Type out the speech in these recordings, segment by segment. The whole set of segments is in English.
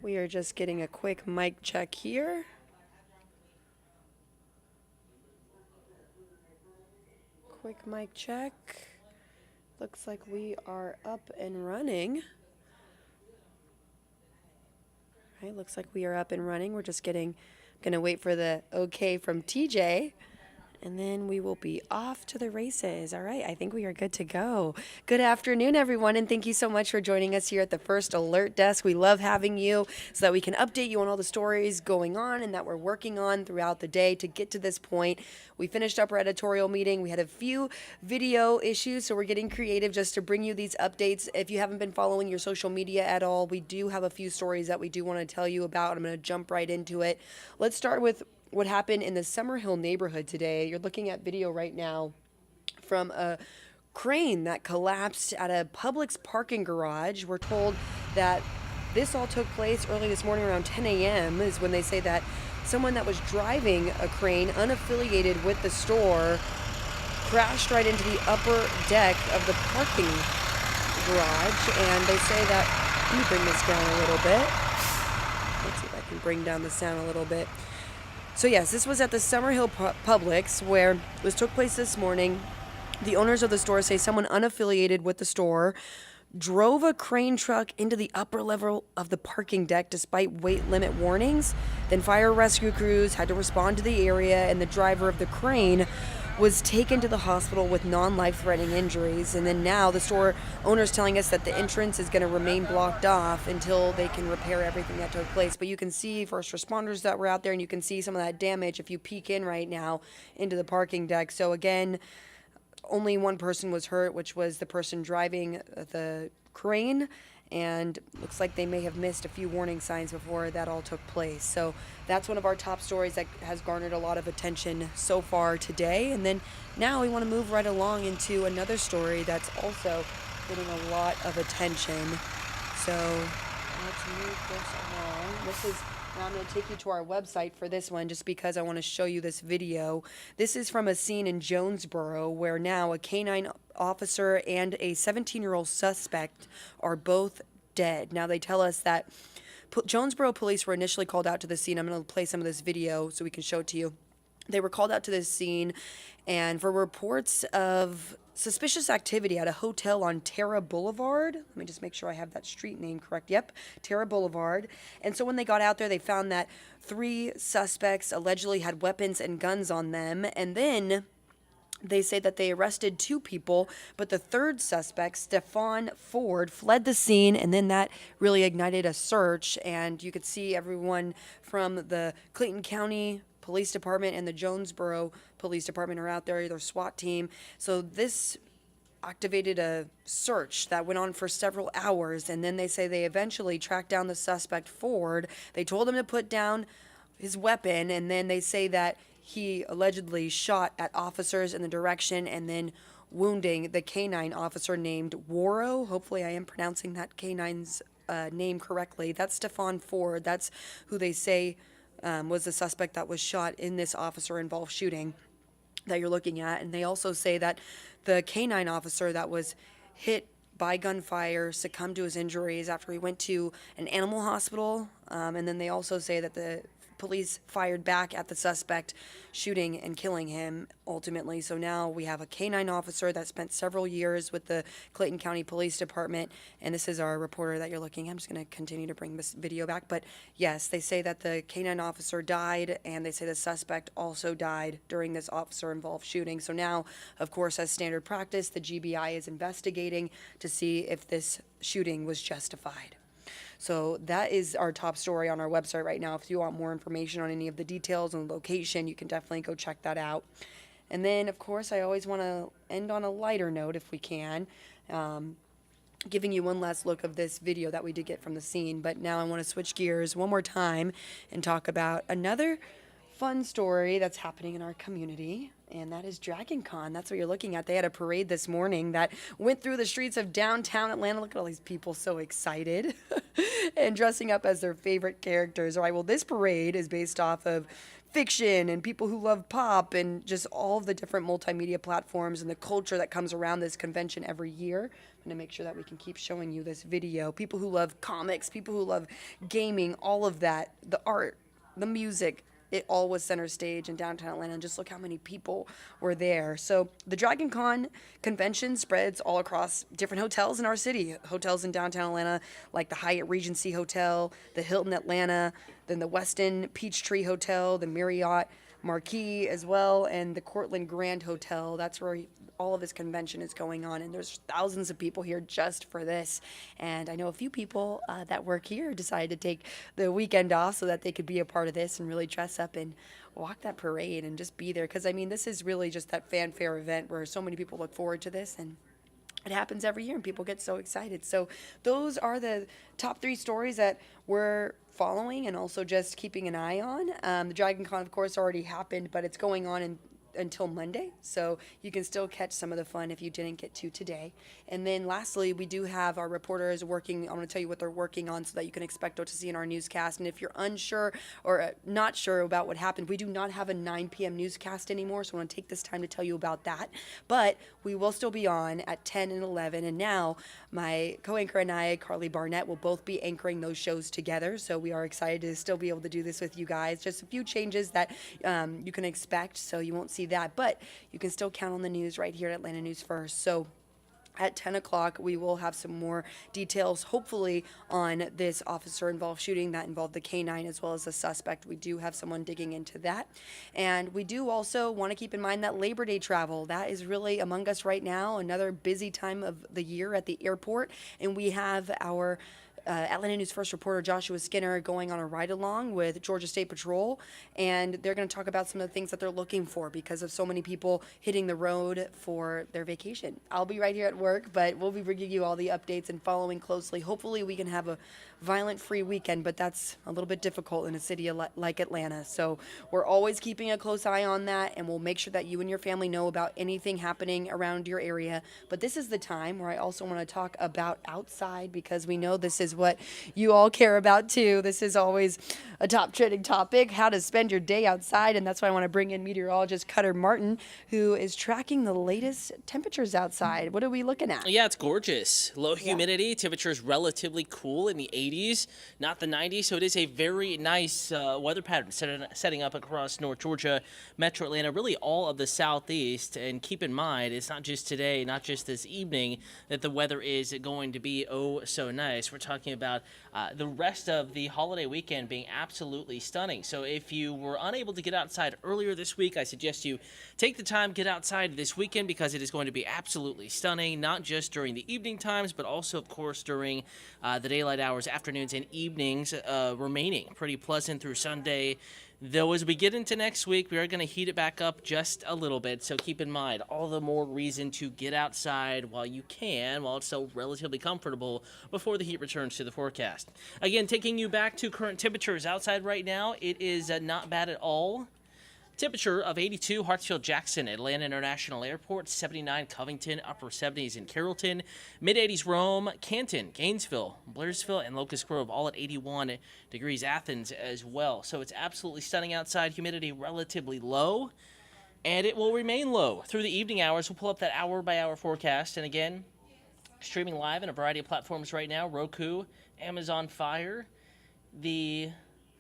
We are just getting a quick mic check here. Quick mic check. Looks like we are up and running. All right, looks like we are up and running. We're just gonna wait for the okay from TJ. And then we will be off to the races. All right, I think we are good to go. Good afternoon, everyone, and thank you so much for joining us here at the First Alert Desk. We love having you so that we can update you on all the stories going on and that we're working on throughout the day to get to this point. We finished up our editorial meeting. We had a few video issues, so we're getting creative just to bring you these updates. If you haven't been following your social media at all, we do have a few stories that we do want to tell you about. I'm going to jump right into it. Let's start with what happened in the Summerhill neighborhood today. You're looking at video right now from a crane that collapsed at a Publix parking garage. We're told that this all took place early this morning around 10 a.m. is when they say that someone that was driving a crane unaffiliated with the store crashed right into the upper deck of the parking garage. And they say that, let me bring this down a little bit. Let's see if I can bring down the sound a little bit. So yes, this was at the Summerhill Publix where this took place this morning. The owners of the store say someone unaffiliated with the store drove a crane truck into the upper level of the parking deck despite weight limit warnings. Then fire rescue crews had to respond to the area, and the driver of the crane was taken to the hospital with non-life-threatening injuries. And then now the store owner's telling us that the entrance is going to remain blocked off until they can repair everything that took place. But you can see first responders that were out there, and you can see some of that damage if you peek in right now into the parking deck. So again, only one person was hurt, which was the person driving the crane, and looks like they may have missed a few warning signs before that all took place. So that's one of our top stories that has garnered a lot of attention so far today. And then now we want to move right along into another story that's also getting a lot of attention. So let's move this along. Now I'm going to take you to our website for this one just because I want to show you this video. This is from a scene in Jonesboro where now a canine officer and a 17-year-old suspect are both dead. Now they tell us that Jonesboro police were initially called out to the scene. I'm going to play some of this video so we can show it to you. They were called out to this scene and for reports of suspicious activity at a hotel on Terra Boulevard. Let me just make sure I have that street name correct. Yep, Terra Boulevard. And so when they got out there, they found that 3 suspects allegedly had weapons and guns on them. And then they say that they arrested 2 people, but the third suspect, Stefan Ford, fled the scene, and then that really ignited a search. And you could see everyone from the Clayton County Police Department and the Jonesboro Police Department are out there, their SWAT team. So this activated a search that went on for several hours, and then they say they eventually tracked down the suspect, Ford. They told him to put down his weapon, and then they say that he allegedly shot at officers in the direction and then wounding the canine officer named Waro. Hopefully I am pronouncing that canine's name correctly. That's Stefan Ford. That's who they say was the suspect that was shot in this officer-involved shooting that you're looking at. And they also say that the canine officer that was hit by gunfire succumbed to his injuries after he went to an animal hospital. And then they also say that the police fired back at the suspect, shooting and killing him ultimately. So now we have a canine officer that spent several years with the Clayton County Police Department, and this is our reporter that you're looking at. I'm just going to continue to bring this video back, but yes, they say that the canine officer died, and they say the suspect also died during this officer-involved shooting. So now, of course, as standard practice, the GBI is investigating to see if this shooting was justified. So that is our top story on our website right now. If you want more information on any of the details and location, you can definitely go check that out. And then, of course, I always want to end on a lighter note if we can, giving you one last look of this video that we did get from the scene. But now I want to switch gears one more time and talk about another fun story that's happening in our community, and that is DragonCon. That's what you're looking at. They had a parade this morning that went through the streets of downtown Atlanta. Look at all these people so excited and dressing up as their favorite characters. All right, well, this parade is based off of fiction and people who love pop and just all of the different multimedia platforms and the culture that comes around this convention every year. I'm going to make sure that we can keep showing you this video. People who love comics, people who love gaming, all of that, the art, the music, it all was center stage in downtown Atlanta, and just look how many people were there. So the DragonCon convention spreads all across different hotels in our city. Hotels in downtown Atlanta, like the Hyatt Regency Hotel, the Hilton Atlanta, then the Westin Peachtree Hotel, the Marriott Marquis as well, and the Cortland Grand Hotel. That's where all of this convention is going on, and there's thousands of people here just for this. And I know a few people that work here decided to take the weekend off so that they could be a part of this and really dress up and walk that parade and just be there. Because, I mean, this is really just that fanfare event where so many people look forward to this, and it happens every year and people get so excited. So those are the top 3 stories that we're following and also just keeping an eye on. The DragonCon, of course, already happened, but it's going on until Monday, so you can still catch some of the fun if you didn't get to today. And then lastly, we do have our reporters working. I'm going to tell you what they're working on so that you can expect what to see in our newscast. And if you're unsure or not sure about what happened, we do not have a 9 p.m. newscast anymore, so I want to take this time to tell you about that. But we will still be on at 10 and 11, and now my co-anchor and I, Carly Barnett, will both be anchoring those shows together, so we are excited to still be able to do this with you guys. Just a few changes that you can expect, so you won't see that, but you can still count on the news right here at Atlanta News First. So at 10 o'clock, we will have some more details, hopefully, on this officer-involved shooting that involved the K-9 as well as the suspect. We do have someone digging into that. And we do also want to keep in mind that Labor Day travel, that is really among us right now, another busy time of the year at the airport. And we have our Atlanta News First reporter Joshua Skinner going on a ride-along with Georgia State Patrol, and they're going to talk about some of the things that they're looking for because of so many people hitting the road for their vacation. I'll be right here at work, but we'll be bringing you all the updates and following closely. Hopefully we can have a violent-free weekend, but that's a little bit difficult in a city like Atlanta. So we're always keeping a close eye on that, and we'll make sure that you and your family know about anything happening around your area. But this is the time where I also want to talk about outside, because we know this is what you all care about too. This is always a top trending topic, how to spend your day outside, and that's why I want to bring in meteorologist Cutter Martin, who is tracking the latest temperatures outside. What are we looking at? Yeah, it's gorgeous. Low humidity, temperatures relatively cool in the 80s, not the 90s, so it is a very nice weather pattern setting up across North Georgia, Metro Atlanta, really all of the southeast. And keep in mind, it's not just today, not just this evening, that the weather is going to be oh so nice. We're talking about the rest of the holiday weekend being absolutely stunning. So if you were unable to get outside earlier this week, I suggest you take the time, get outside this weekend, because it is going to be absolutely stunning, not just during the evening times, but also, of course, during the daylight hours, afternoons, and evenings remaining. Pretty pleasant through Sunday. Though as we get into next week, we are going to heat it back up just a little bit. So keep in mind, all the more reason to get outside while you can, while it's still relatively comfortable before the heat returns to the forecast. Again, taking you back to current temperatures outside right now, it is not bad at all. Temperature of 82, Hartsfield-Jackson, Atlanta International Airport, 79, Covington, upper 70s in Carrollton, mid-80s Rome, Canton, Gainesville, Blairsville, and Locust Grove, all at 81 degrees, Athens as well. So it's absolutely stunning outside, humidity relatively low, and it will remain low through the evening hours. We'll pull up that hour-by-hour forecast, and again, streaming live in a variety of platforms right now, Roku, Amazon Fire, the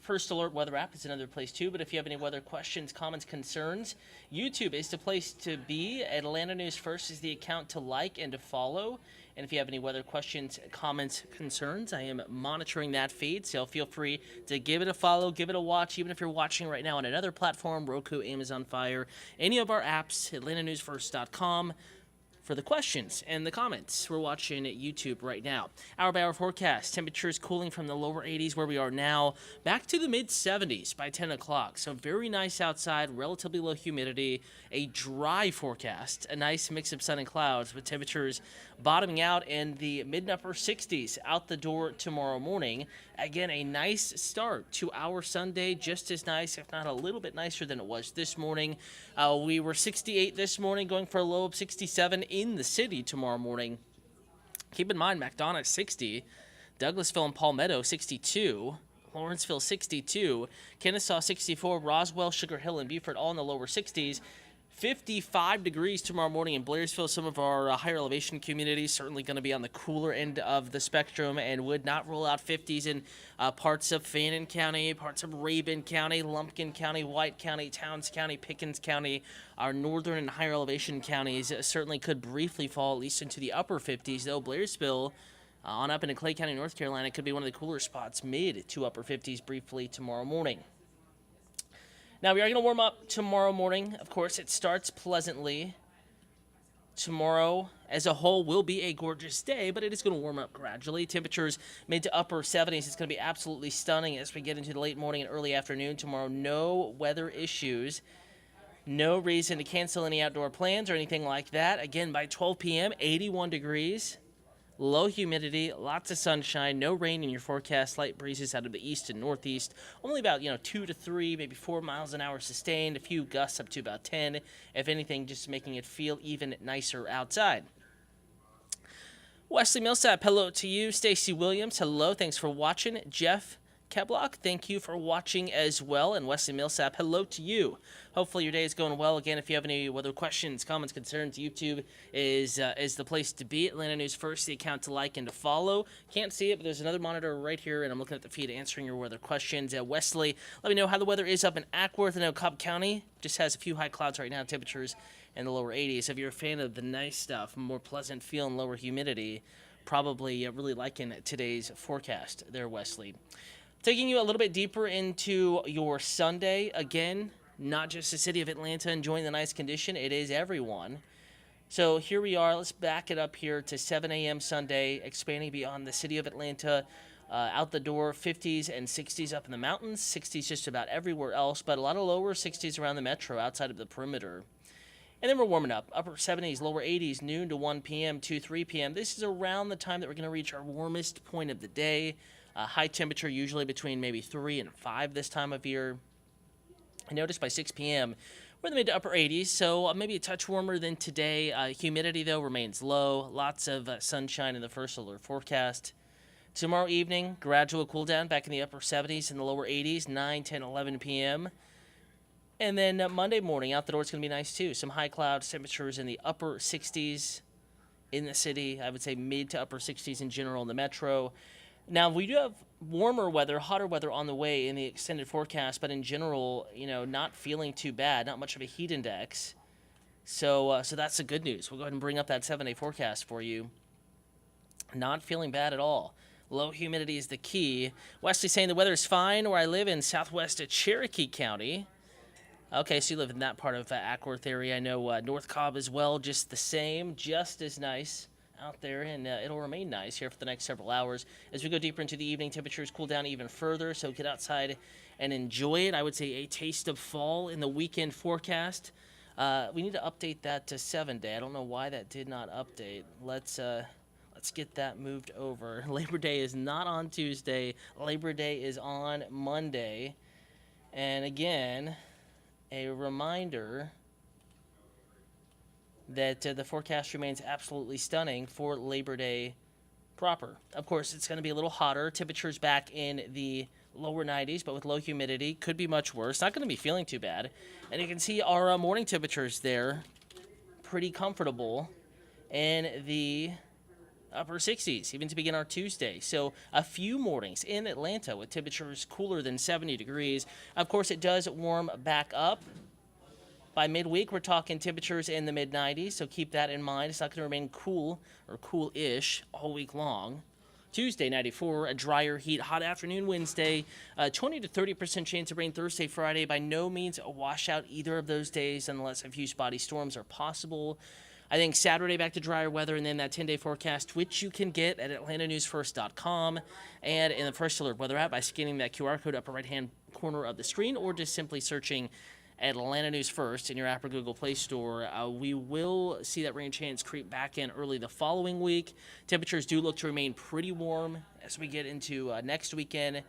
First Alert weather app is another place too, but if you have any weather questions, comments, concerns, YouTube is the place to be. Atlanta News First is the account to like and to follow. And if you have any weather questions, comments, concerns, I am monitoring that feed, so feel free to give it a follow, give it a watch, even if you're watching right now on another platform, Roku, Amazon Fire, any of our apps, atlantanewsfirst.com. For the questions and the comments, we're watching YouTube right now. Hour-by-hour forecast, temperatures cooling from the lower 80s where we are now back to the mid-70s by 10 o'clock. So very nice outside, relatively low humidity, a dry forecast, a nice mix of sun and clouds with temperatures bottoming out in the mid and upper 60s out the door tomorrow morning. Again, a nice start to our Sunday, just as nice, if not a little bit nicer than it was this morning. We were 68 this morning, going for a low of 67 in the city tomorrow morning. Keep in mind, McDonough 60, Douglasville and Palmetto 62, Lawrenceville 62, Kennesaw 64, Roswell, Sugar Hill, and Beaufort all in the lower 60s. 55 degrees tomorrow morning in Blairsville. Some of our higher elevation communities certainly going to be on the cooler end of the spectrum and would not rule out 50s in parts of Fannin County, parts of Rabun County, Lumpkin County, White County, Towns County, Pickens County. Our northern and higher elevation counties certainly could briefly fall at least into the upper 50s, though Blairsville on up into Clay County, North Carolina could be one of the cooler spots, mid to upper 50s briefly tomorrow morning. Now, we are going to warm up tomorrow morning. Of course, it starts pleasantly. Tomorrow, as a whole, will be a gorgeous day, but it is going to warm up gradually. Temperatures mid to upper 70s. It's going to be absolutely stunning as we get into the late morning and early afternoon tomorrow. No weather issues. No reason to cancel any outdoor plans or anything like that. Again, by 12 p.m., 81 degrees. Low humidity, lots of sunshine, no rain in your forecast, light breezes out of the east and northeast, only about 2 to 3, maybe 4 miles an hour sustained, a few gusts up to about 10, if anything, just making it feel even nicer outside. Wesley Millsap, hello to you. Stacy Williams, hello, thanks for watching. Jeff Keblock, thank you for watching as well. And Wesley Millsap, hello to you. Hopefully your day is going well. Again, if you have any weather questions, comments, concerns, YouTube is the place to be. Atlanta News First, the account to like and to follow. Can't see it, but there's another monitor right here, and I'm looking at the feed answering your weather questions. Wesley, let me know how the weather is up in Ackworth. I know Cobb County just has a few high clouds right now, temperatures in the lower 80s. If you're a fan of the nice stuff, more pleasant feel and lower humidity, probably really liking today's forecast there, Wesley. Taking you a little bit deeper into your Sunday, again, not just the city of Atlanta enjoying the nice condition, it is everyone. So here we are, let's back it up here to 7 a.m. Sunday, expanding beyond the city of Atlanta, out the door, 50s and 60s up in the mountains, 60s just about everywhere else, but a lot of lower 60s around the metro outside of the perimeter. And then we're warming up, upper 70s, lower 80s, noon to 1 p.m. to 3 p.m. This is around the time that we're going to reach our warmest point of the day. High temperature usually between maybe 3 and 5 this time of year. I noticed by 6 p.m. we're in the mid to upper 80s, so maybe a touch warmer than today. Humidity, though, remains low. Lots of sunshine in the first solar forecast. Tomorrow evening, gradual cool down back in the upper 70s and the lower 80s, 9, 10, 11 p.m. And then Monday morning, out the door, it's going to be nice, too. Some high clouds, temperatures in the upper 60s in the city. I would say mid to upper 60s in general in the metro. Now, we do have warmer weather, hotter weather on the way in the extended forecast, but in general, not feeling too bad, not much of a heat index. So that's the good news. We'll go ahead and bring up that 7-day forecast for you. Not feeling bad at all. Low humidity is the key. Wesley saying the weather is fine where I live in southwest Cherokee County. Okay, so you live in that part of Ackworth area. I know North Cobb as well, just the same, just as nice out there, and it'll remain nice here for the next several hours. As we go deeper into the evening, temperatures cool down even further, so get outside and enjoy it. I would say a taste of fall in the weekend forecast. We need to update that to 7-day. I don't know why that did not update. Let's get that moved over. Labor Day is not on Tuesday. Labor Day is on Monday. And again, a reminder that the forecast remains absolutely stunning for Labor Day proper. Of course, it's going to be a little hotter. Temperatures back in the lower 90s, but with low humidity. Could be much worse. Not going to be feeling too bad. And you can see our morning temperatures there. Pretty comfortable in the upper 60s, even to begin our Tuesday. So a few mornings in Atlanta with temperatures cooler than 70 degrees. Of course, it does warm back up. By midweek, we're talking temperatures in the mid-90s, so keep that in mind. It's not going to remain cool or cool-ish all week long. Tuesday, 94, a drier heat, hot afternoon Wednesday, 20 to 30% chance of rain Thursday, Friday. By no means a washout either of those days unless a few spotty storms are possible. I think Saturday back to drier weather, and then that 10-day forecast, which you can get at atlantanewsfirst.com and in the First Alert Weather app by scanning that QR code upper right-hand corner of the screen or just simply searching Atlanta News First in your app or Google Play Store. We will see that rain chance creep back in early the following week. Temperatures do look to remain pretty warm as we get into next weekend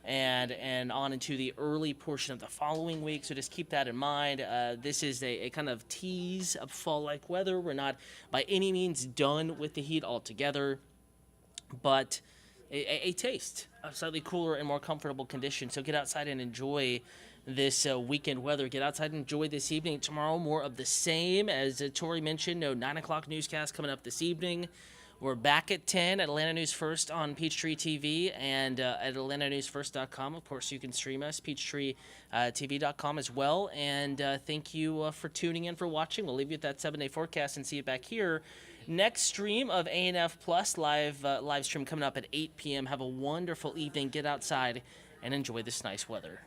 and on into the early portion of the following week. So just keep that in mind. This is a kind of tease of fall-like weather. We're not by any means done with the heat altogether, but a taste of slightly cooler and more comfortable conditions. So get outside and enjoy this weekend weather. Get outside and enjoy this evening. Tomorrow, more of the same. As Tori mentioned, no 9 o'clock newscast coming up this evening. We're back at 10 at Atlanta News First on Peachtree TV and at AtlantaNewsFirst.com. Of course, you can stream us, PeachtreeTV.com as well. And thank you for tuning in, for watching. We'll leave you with that 7-day forecast and see you back here. Next stream of ANF Plus live stream coming up at 8 p.m. Have a wonderful evening. Get outside and enjoy this nice weather.